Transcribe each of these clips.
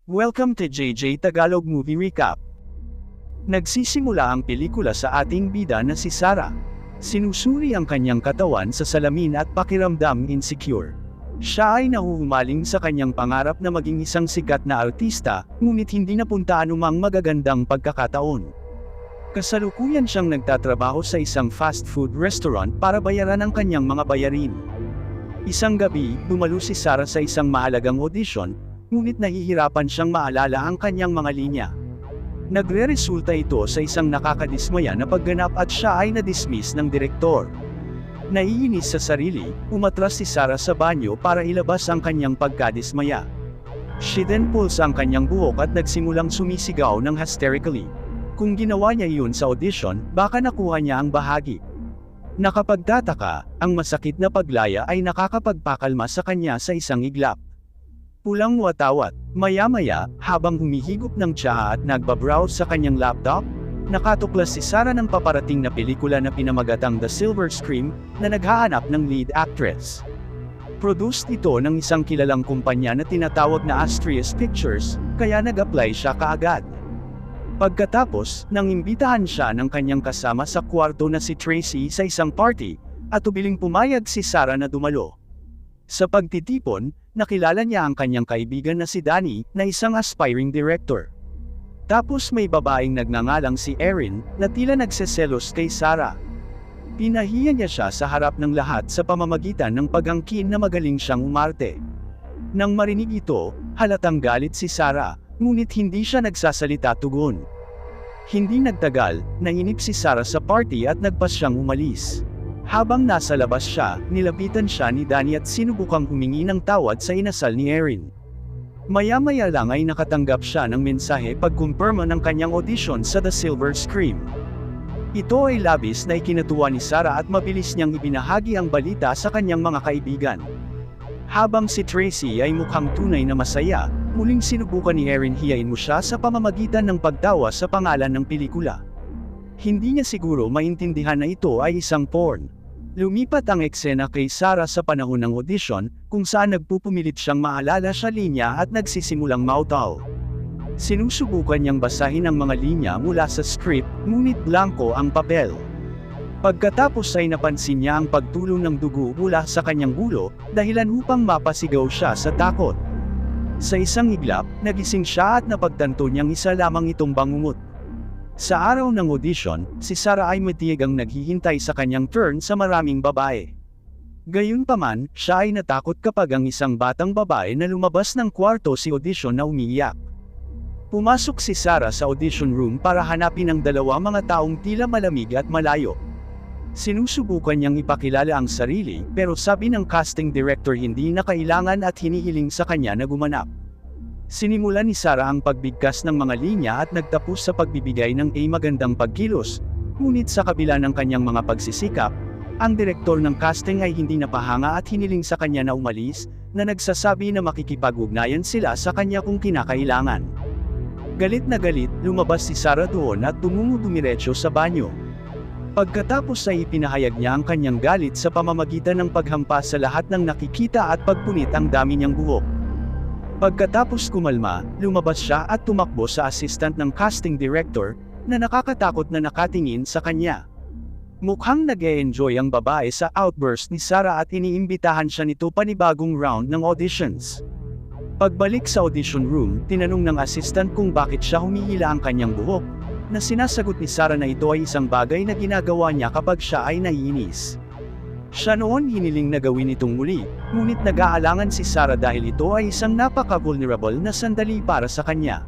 Welcome to JJ Tagalog Movie Recap. Nagsisimula ang pelikula sa ating bida na si Sarah. Sinusuri ang kanyang katawan sa salamin at pakiramdam insecure. Siya ay nahuhumaling sa kanyang pangarap na maging isang sikat na artista, ngunit hindi napunta anumang magagandang pagkakataon. Kasalukuyan siyang nagtatrabaho sa isang fast food restaurant para bayaran ang kanyang mga bayarin. Isang gabi, dumalo si Sarah sa isang mahalagang audition, ngunit nahihirapan siyang maalala ang kanyang mga linya. Nagre-resulta ito sa isang nakakadismaya na pagganap at siya ay na-dismiss ng direktor. Naiinis sa sarili, umatras si Sarah sa banyo para ilabas ang kanyang pagkadismaya. She then pulls ang kanyang buhok at nagsimulang sumisigaw ng hysterically. Kung ginawa niya iyon sa audition, baka nakuha niya ang bahagi. Nakapagtataka, ang masakit na paglaya ay nakakapagpakalma sa kanya sa isang iglap. Pulang watawat, maya-maya, habang humihigop ng tsaa at nagbabrowse sa kanyang laptop, nakatuklas si Sarah ng paparating na pelikula na pinamagatang The Silver Scream, na naghahanap ng lead actress. Produced ito ng isang kilalang kumpanya na tinatawag na Astrius Pictures, kaya nag-apply siya kaagad. Pagkatapos, nang imbitahan siya ng kanyang kasama sa kwarto na si Tracy sa isang party, at ubiling pumayag si Sarah na dumalo. Sa pagtitipon, nakilala niya ang kanyang kaibigan na si Danny, na isang aspiring director. Tapos may babaeng nagngangalang si Erin, na tila nagseselos kay Sarah. Pinahiya niya siya sa harap ng lahat sa pamamagitan ng pag-angkin na magaling siyang umarte. Nang marinig ito, halatang galit si Sarah, ngunit hindi siya nagsasalita tugon. Hindi nagtagal, nainip si Sarah sa party at nagpas siyang umalis. Habang nasa labas siya, nilapitan siya ni Danny at sinubukang humingi ng tawad sa inasal ni Erin. Maya-maya lang ay nakatanggap siya ng mensahe pagkumpirma ng kanyang audition sa The Silver Scream. Ito ay labis na ikinatuwa ni Sarah at mabilis niyang ibinahagi ang balita sa kanyang mga kaibigan. Habang si Tracy ay mukhang tunay na masaya, muling sinubukan ni Erin hiyain mo siya sa pamamagitan ng pagtawa sa pangalan ng pelikula. Hindi niya siguro maintindihan na ito ay isang porn. Lumipat ang eksena kay Sarah sa panahon ng audition, kung saan nagpupumilit siyang maalala sa linya at nagsisimulang mautaw. Sinusubukan niyang basahin ang mga linya mula sa script, ngunit blanko ang papel. Pagkatapos ay napansin niya ang pagtulong ng dugo mula sa kanyang ulo, dahilan upang mapasigaw siya sa takot. Sa isang iglap, nagising siya at napagtanto niyang isa lamang itong bangungot. Sa araw ng audition, si Sarah ay matiyagang naghihintay sa kanyang turn sa maraming babae. Gayunpaman, siya ay natakot kapag ang isang batang babae na lumabas ng kwarto si audition na umiiyak. Pumasok si Sarah sa audition room para hanapin ang dalawang mga taong tila malamig at malayo. Sinusubukan niyang ipakilala ang sarili, pero sabi ng casting director hindi na kailangan at hinihiling sa kanya na gumanap. Sinimulan ni Sarah ang pagbigkas ng mga linya at nagtapos sa pagbibigay ng magandang pagkilos, ngunit sa kabila ng kanyang mga pagsisikap, ang direktor ng casting ay hindi napahanga at hiniling sa kanya na umalis, na nagsasabi na makikipag-ugnayan sila sa kanya kung kinakailangan. Galit na galit, lumabas si Sarah doon at tumungo dumiretso sa banyo. Pagkatapos ay ipinahayag niya ang kanyang galit sa pamamagitan ng paghampas sa lahat ng nakikita at pagpunit ang dami niyang buhok. Pagkatapos kumalma, lumabas siya at tumakbo sa assistant ng casting director, na nakakatakot na nakatingin sa kanya. Mukhang nag-e-enjoy ang babae sa outburst ni Sarah at iniimbitahan siya nito panibagong round ng auditions. Pagbalik sa audition room, tinanong ng assistant kung bakit siya humihila ang kanyang buhok, na sinasagot ni Sarah na ito ay isang bagay na ginagawa niya kapag siya ay naiinis. Siya noon hiniling na gawin itong muli, ngunit nag-aalangan si Sarah dahil ito ay isang napaka-vulnerable na sandali para sa kanya.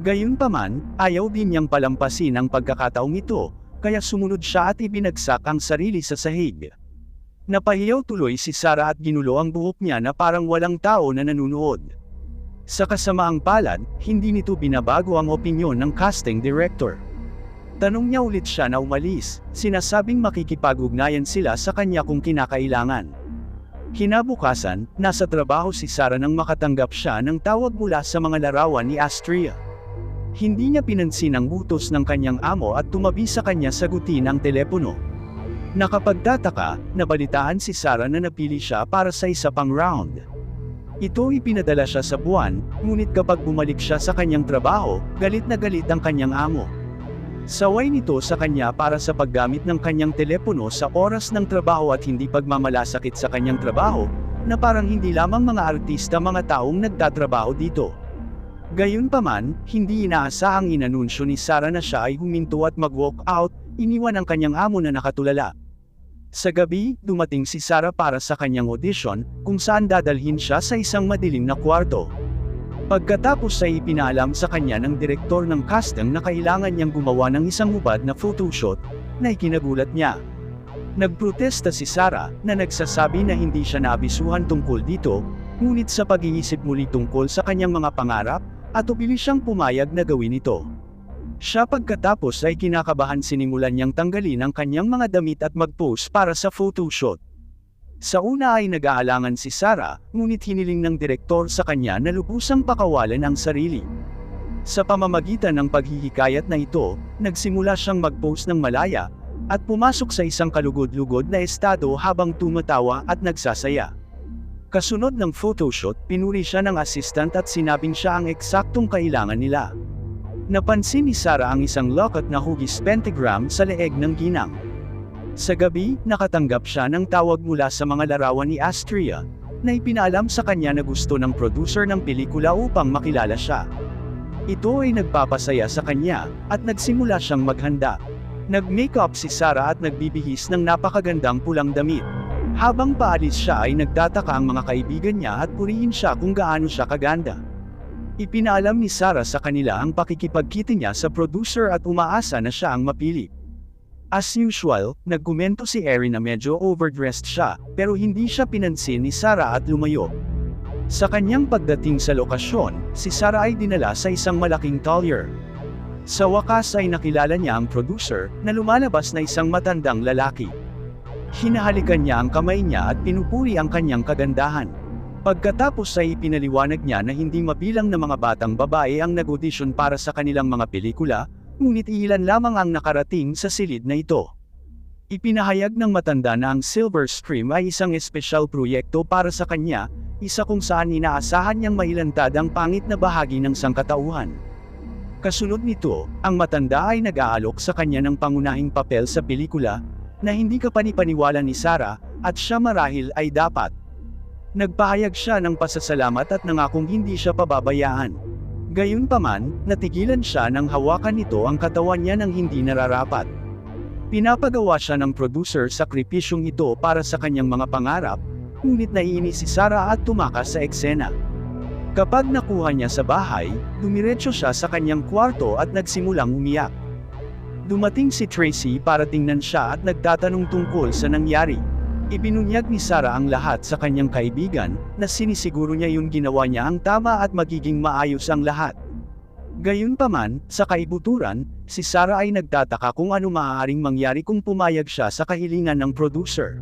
Gayunpaman, ayaw din niyang palampasin ang pagkakataong ito, kaya sumunod siya at ibinagsak ang sarili sa sahig. Napahiyaw tuloy si Sarah at ginulo ang buhok niya na parang walang tao na nanunood. Sa kasamaang palad, hindi nito binabago ang opinyon ng casting director. Tanong niya ulit siya na umalis, sinasabing makikipag-ugnayan sila sa kanya kung kinakailangan. Kinabukasan, nasa trabaho si Sarah nang makatanggap siya ng tawag mula sa mga larawan ni Astria. Hindi niya pinansin ang utos ng kanyang amo at tumabi sa kanya sagutin ang telepono. Nakapagtataka, nabalitaan si Sarah na napili siya para sa isa pang round. Ito ipinadala siya sa buwan, ngunit kapag bumalik siya sa kanyang trabaho, galit na galit ang kanyang amo. Saway nito sa kanya para sa paggamit ng kanyang telepono sa oras ng trabaho at hindi pagmamalasakit sa kanyang trabaho, na parang hindi lamang mga artista mga taong nagtatrabaho dito. Gayunpaman, hindi inaasahang inanunsyo ni Sarah na siya ay huminto at mag-walk out, iniwan ang kanyang amo na nakatulala. Sa gabi, dumating si Sarah para sa kanyang audition, kung saan dadalhin siya sa isang madilim na kwarto. Pagkatapos ay ipinaalam sa kanya ng direktor ng casting na kailangan niyang gumawa ng isang hubad na photoshoot, na ikinagulat niya. Nagprotesta si Sarah, na nagsasabi na hindi siya naabisuhan tungkol dito, ngunit sa pag-iisip muli tungkol sa kanyang mga pangarap, at umilis siyang pumayag na gawin ito. Siya pagkatapos ay kinakabahan sinimulan niyang tanggalin ang kanyang mga damit at mag-pose para sa photoshoot. Sa una ay nag-aalangan si Sarah, ngunit hiniling ng direktor sa kanya na lubusang pakawalan ang sarili. Sa pamamagitan ng paghihikayat na ito, nagsimula siyang mag-pose ng malaya, at pumasok sa isang kalugod-lugod na estado habang tumatawa at nagsasaya. Kasunod ng photoshoot, pinuri siya ng assistant at sinabing siya ang eksaktong kailangan nila. Napansin ni Sarah ang isang locket na hugis pentagram sa leeg ng ginang. Sa gabi, nakatanggap siya ng tawag mula sa mga larawan ni Astria, na ipinaalam sa kanya na gusto ng producer ng pelikula upang makilala siya. Ito ay nagpapasaya sa kanya, at nagsimula siyang maghanda. Nag-makeup si Sarah at nagbibihis ng napakagandang pulang damit. Habang paalis siya ay nagtataka ang mga kaibigan niya at purihin siya kung gaano siya kaganda. Ipinaalam ni Sarah sa kanila ang pakikipagkita niya sa producer at umaasa na siya ang mapili. As usual, nagkomento si Erin na medyo overdressed siya, pero hindi siya pinansin ni Sarah at lumayo. Sa kanyang pagdating sa lokasyon, si Sarah ay dinala sa isang malaking talyer. Sa wakas ay nakilala niya ang producer, na lumalabas na isang matandang lalaki. Hinahalikan niya ang kamay niya at pinupuri ang kanyang kagandahan. Pagkatapos ay ipinaliwanag niya na hindi mabilang na mga batang babae ang nag-audition para sa kanilang mga pelikula, ngunit ilan lamang ang nakarating sa silid na ito. Ipinahayag ng matanda na ang Silver Scream ay isang espesyal proyekto para sa kanya, isa kung saan inaasahan niyang mailantad ang pangit na bahagi ng sangkatauhan. Kasunod nito, ang matanda ay nag-aalok sa kanya ng pangunahing papel sa pelikula, na hindi kapanipaniwala ni Sarah, at siya marahil ay dapat. Nagpahayag siya ng pasasalamat at nangakong hindi siya pababayaan. Gayunpaman, natigilan siya nang hawakan nito ang katawan niya ng hindi nararapat. Pinapagawa siya ng producer sakripisyong ito para sa kanyang mga pangarap, ngunit naiinis si Sarah at tumakas sa eksena. Kapag nakuha niya sa bahay, dumiretso siya sa kanyang kwarto at nagsimulang umiyak. Dumating si Tracy para tingnan siya at nagtatanong tungkol sa nangyari. Ibinunyag ni Sarah ang lahat sa kanyang kaibigan, na sinisiguro niya yung ginawa niya ang tama at magiging maayos ang lahat. Gayunpaman, sa kaibuturan, si Sarah ay nagtataka kung ano maaaring mangyari kung pumayag siya sa kahilingan ng producer.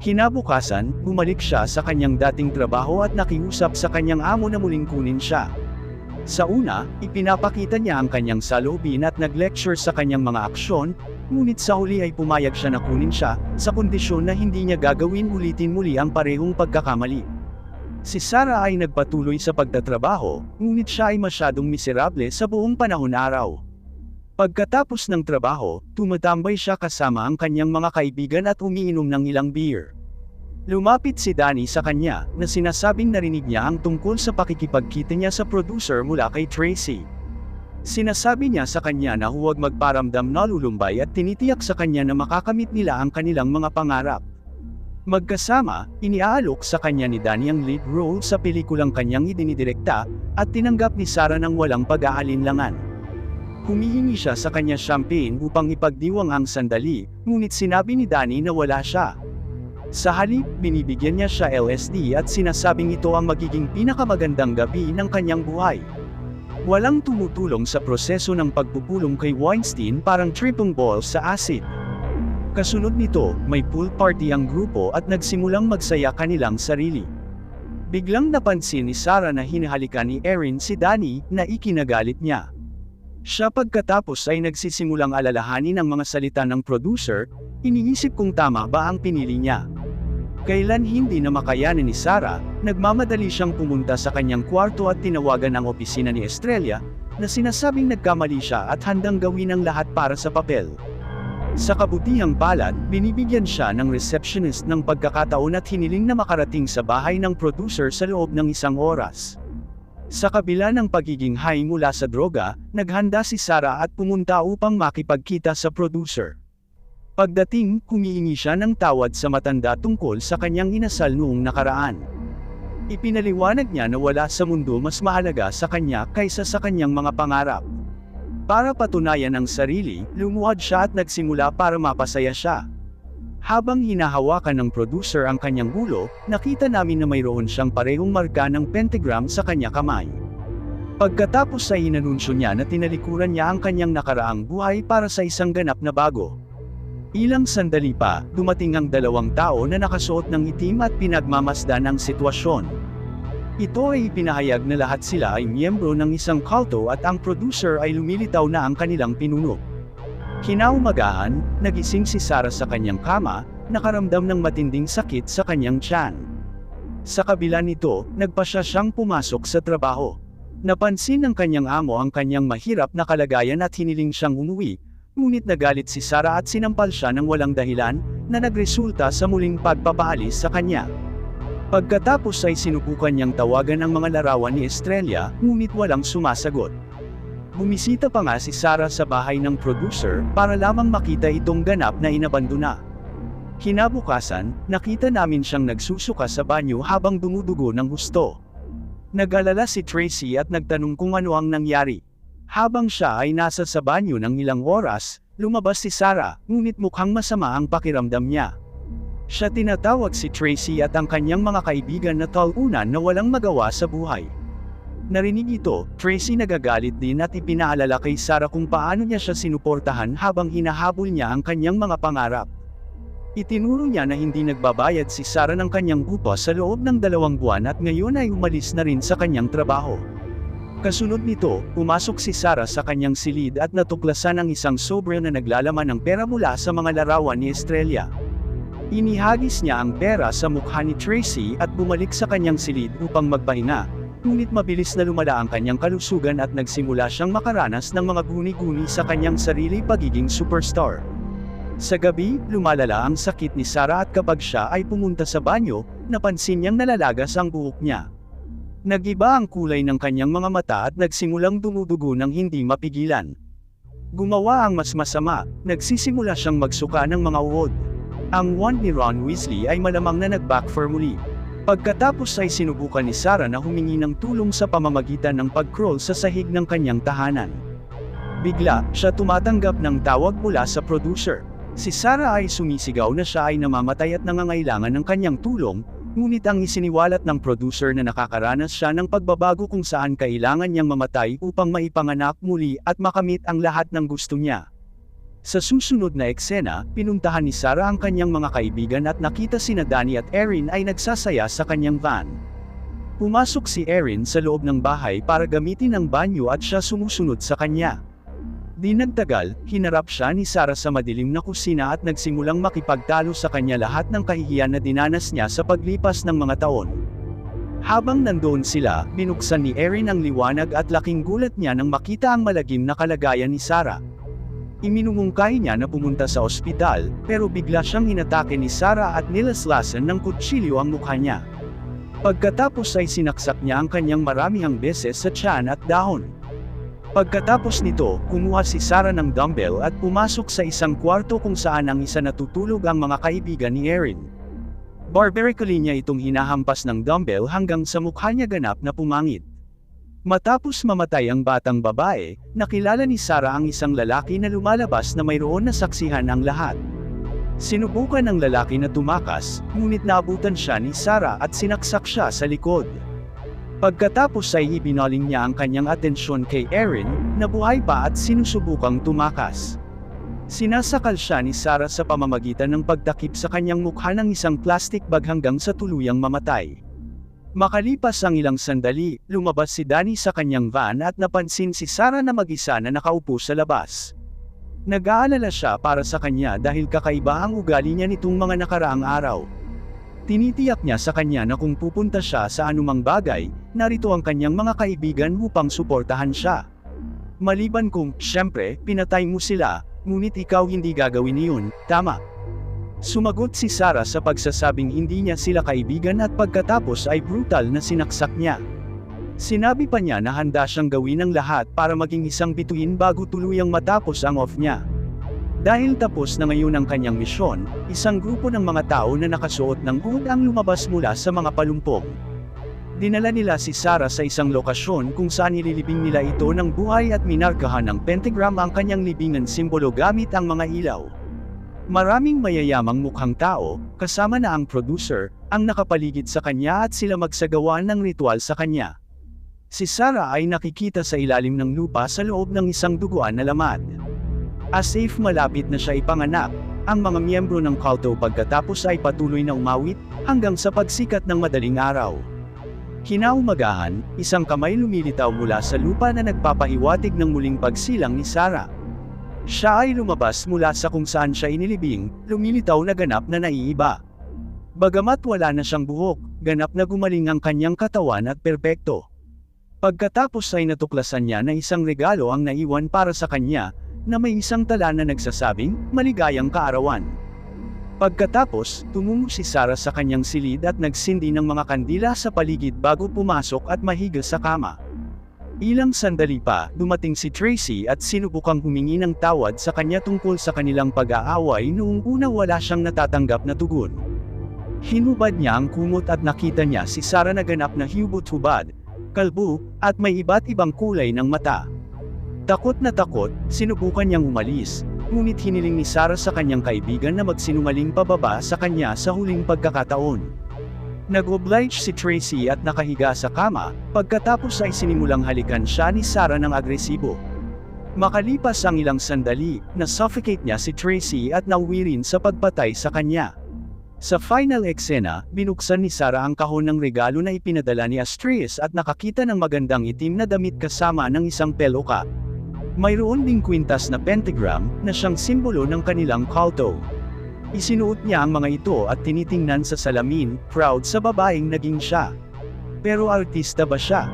Kinabukasan, bumalik siya sa kanyang dating trabaho at nakiusap sa kanyang amo na muling kunin siya. Sa una, ipinapakita niya ang kanyang saloobin at nag-lecture sa kanyang mga aksyon, ngunit sa huli ay pumayag siya na kunin siya, sa kondisyon na hindi niya gagawin ulitin muli ang parehong pagkakamali. Si Sarah ay nagpatuloy sa pagtatrabaho, ngunit siya ay masyadong miserable sa buong panahon araw. Pagkatapos ng trabaho, tumatambay siya kasama ang kanyang mga kaibigan at umiinom ng ilang beer. Lumapit si Danny sa kanya, na sinasabing narinig niya ang tungkol sa pakikipagkita niya sa producer mula kay Tracy. Sinasabi niya sa kanya na huwag magparamdam na lulumbay at tinitiyak sa kanya na makakamit nila ang kanilang mga pangarap. Magkasama, iniaalok sa kanya ni Danny ang lead role sa pelikulang kanyang idinidirekta, at tinanggap ni Sarah ng walang pag-aalinlangan. Humihingi siya sa kanya champagne upang ipagdiwang ang sandali, ngunit sinabi ni Danny na wala siya. Sa halip, binibigyan niya siya LSD at sinasabing ito ang magiging pinakamagandang gabi ng kanyang buhay. Walang tumutulong sa proseso ng pagpupulong kay Weinstein, parang tripping balls sa acid. Kasunod nito, may pool party ang grupo at nagsimulang magsaya kanilang sarili. Biglang napansin ni Sarah na hinahalikan ni Erin si Danny, na ikinagalit niya. Siya pagkatapos ay nagsisimulang alalahanin ang mga salita ng producer, iniisip kung tama ba ang pinili niya. Kailan hindi na makayanan ni Sarah, nagmamadali siyang pumunta sa kanyang kwarto at tinawagan ang opisina ni Estrella, na sinasabing nagkamali siya at handang gawin ang lahat para sa papel. Sa kabutihang palad, binibigyan siya ng receptionist ng pagkakataon at hiniling na makarating sa bahay ng producer sa loob ng 1 oras. Sa kabila ng pagiging high mula sa droga, naghanda si Sarah at pumunta upang makipagkita sa producer. Pagdating, humihingi siya ng tawad sa matanda tungkol sa kanyang inasal noong nakaraan. Ipinaliwanag niya na wala sa mundo mas mahalaga sa kanya kaysa sa kanyang mga pangarap. Para patunayan ang sarili, lumuhad siya at nagsimula para mapasaya siya. Habang hinahawakan ng producer ang kanyang ulo, nakita namin na mayroon siyang parehong marka ng pentagram sa kanya kamay. Pagkatapos ay inanunsyo niya na tinalikuran niya ang kanyang nakaraang buhay para sa isang ganap na bago. Ilang sandali pa, dumating ang 2 tao na nakasuot ng itim at pinagmamasdan ang sitwasyon. Ito ay ipinahayag na lahat sila ay miyembro ng isang kulto at ang producer ay lumilitaw na ang kanilang pinuno. Kinaumagahan, nagising si Sarah sa kanyang kama, nakaramdam ng matinding sakit sa kanyang tiyan. Sa kabila nito, nagpasya siyang pumasok sa trabaho. Napansin ng kanyang amo ang kanyang mahirap na kalagayan at hiniling siyang umuwi, ngunit nagalit si Sarah at sinampal siya ng walang dahilan, na nagresulta sa muling pagpapaalis sa kanya. Pagkatapos ay sinubukan niyang tawagan ang mga larawan ni Estrella, ngunit walang sumasagot. Bumisita pa nga si Sarah sa bahay ng producer, para lamang makita itong ganap na inabandona. Kinabukasan, nakita namin siyang nagsusuka sa banyo habang dumudugo ng husto. Nag-alala si Tracy at nagtanong kung ano ang nangyari. Habang siya ay nasa sa banyo ng ilang oras, lumabas si Sarah, ngunit mukhang masama ang pakiramdam niya. Siya tinatawag si Tracy at ang kanyang mga kaibigan na talunan na walang magawa sa buhay. Narinig ito, Tracy nagagalit din at ipinaalala kay Sarah kung paano niya siya sinuportahan habang hinahabol niya ang kanyang mga pangarap. Itinuro niya na hindi nagbabayad si Sarah ng kanyang upa sa loob ng 2 buwan at ngayon ay umalis na rin sa kanyang trabaho. Kasunod nito, pumasok si Sarah sa kanyang silid at natuklasan ang isang sobre na naglalaman ng pera mula sa mga larawan ni Estrella. Inihagis niya ang pera sa mukha ni Tracy at bumalik sa kanyang silid upang magpahinga, ngunit mabilis na lumala ang kanyang kalusugan at nagsimula siyang makaranas ng mga guni-guni sa kanyang sarili pagiging superstar. Sa gabi, lumalala ang sakit ni Sarah at kapag siya ay pumunta sa banyo, napansin niyang nalalagas ang buhok niya. Nag-iba ang kulay ng kanyang mga mata at nagsimulang dumudugo ng hindi mapigilan. Gumawa ang mas masama, nagsisimula siyang magsuka ng mga uod. Ang wand ni Ron Weasley ay malamang na nag-backfire muli. Pagkatapos ay sinubukan ni Sarah na humingi ng tulong sa pamamagitan ng pag-crawl sa sahig ng kanyang tahanan. Bigla, siya tumatanggap ng tawag mula sa producer. Si Sarah ay sumisigaw na siya ay namamatay at nangangailangan ng kanyang tulong, ngunit ang isiniwalat ng producer na nakakaranas siya ng pagbabago kung saan kailangan niyang mamatay upang maipanganak muli at makamit ang lahat ng gusto niya. Sa susunod na eksena, pinuntahan ni Sarah ang kanyang mga kaibigan at nakita sina Danny at Erin ay nagsasaya sa kanyang van. Pumasok si Erin sa loob ng bahay para gamitin ang banyo at siya sumusunod sa kanya. Di nagtagal, hinarap siya ni Sarah sa madilim na kusina at nagsimulang makipagtalo sa kanya lahat ng kahihiyan na dinanas niya sa paglipas ng mga taon. Habang nandoon sila, binuksan ni Erin ang liwanag at laking gulat niya nang makita ang malagim na kalagayan ni Sarah. Iminumungkahi niya na pumunta sa ospital, pero bigla siyang inatake ni Sarah at nilaslasan ng kutsilyo ang mukha niya. Pagkatapos ay sinaksak niya ang kanyang maramihang beses sa tiyan at dahon. Pagkatapos nito, kumuha si Sarah ng dumbbell at pumasok sa isang kwarto kung saan ang isa natutulog ang mga kaibigan ni Erin. Barbarically niya itong hinahampas ng dumbbell hanggang sa mukha niya ganap na pumangit. Matapos mamatay ang batang babae, nakilala ni Sarah ang isang lalaki na lumalabas na mayroon na saksihan ang lahat. Sinubukan ng lalaki na tumakas, ngunit naabutan siya ni Sarah at sinaksak siya sa likod. Pagkatapos ay ibinaling niya ang kanyang atensyon kay Erin, na buhay pa at sinusubukang tumakas. Sinasakal siya ni Sarah sa pamamagitan ng pagtakip sa kanyang mukha ng isang plastic bag hanggang sa tuluyang mamatay. Makalipas ang ilang sandali, lumabas si Danny sa kanyang van at napansin si Sarah na mag-isa na nakaupo sa labas. Nag-aalala siya para sa kanya dahil kakaiba ang ugali niya nitong mga nakaraang araw. Tinitiyak niya sa kanya na kung pupunta siya sa anumang bagay, narito ang kanyang mga kaibigan upang suportahan siya. Maliban kung, syempre, pinatay mo sila, ngunit ikaw hindi gagawin iyon, tama? Sumagot si Sarah sa pagsasabing hindi niya sila kaibigan at pagkatapos ay brutal na sinaksak niya. Sinabi pa niya na handa siyang gawin ang lahat para maging isang bituin bago tuluyang matapos ang off niya. Dahil tapos na ngayon ang kanyang misyon, isang grupo ng mga tao na nakasuot ng hood ang lumabas mula sa mga palumpong. Dinala nila si Sarah sa isang lokasyon kung saan ililibing nila ito ng buhay at minarkahan ng pentagram ang kanyang libingan simbolo gamit ang mga ilaw. Maraming mayayamang mukhang tao, kasama na ang producer, ang nakapaligid sa kanya at sila magsagawa ng ritual sa kanya. Si Sarah ay nakikita sa ilalim ng lupa sa loob ng isang duguan na laman. As if malapit na siya ipanganak, ang mga miyembro ng kulto pagkatapos ay patuloy na umawit, hanggang sa pagsikat ng madaling araw. Kinaumagahan, isang kamay lumilitaw mula sa lupa na nagpapahiwatig ng muling pagsilang ni Sarah. Siya ay lumabas mula sa kung saan siya inilibing, lumilitaw na ganap na naiiba. Bagamat wala na siyang buhok, ganap na gumaling ang kanyang katawan at perpekto. Pagkatapos ay natuklasan niya na isang regalo ang naiwan para sa kanya, na may isang tala na nagsasabing, maligayang kaarawan. Pagkatapos, tumungo si Sarah sa kanyang silid at nagsindi ng mga kandila sa paligid bago pumasok at mahiga sa kama. Ilang sandali pa, dumating si Tracy at sinubukang humingi ng tawad sa kanya tungkol sa kanilang pag-aaway noong una wala siyang natatanggap na tugon. Hinubad niya ang kumot at nakita niya si Sarah na ganap na hubot-hubad, kalbo, at may iba't ibang kulay ng mata. Takot na takot, sinubukan niyang umalis, ngunit hiniling ni Sarah sa kanyang kaibigan na magsinungaling pababa sa kanya sa huling pagkakataon. Nag-oblige si Tracy at nakahiga sa kama, pagkatapos ay sinimulang halikan siya ni Sarah ng agresibo. Makalipas ang ilang sandali, na-suffocate niya si Tracy at nauwi rin sa pagpatay sa kanya. Sa final eksena, binuksan ni Sarah ang kahon ng regalo na ipinadala ni Astrid at nakakita ng magandang itim na damit kasama ng isang peluka. Mayroon ding kwintas na pentagram, na siyang simbolo ng kanilang kulto. Isinuot niya ang mga ito at tinitingnan sa salamin, proud sa babaeng naging siya. Pero artista ba siya?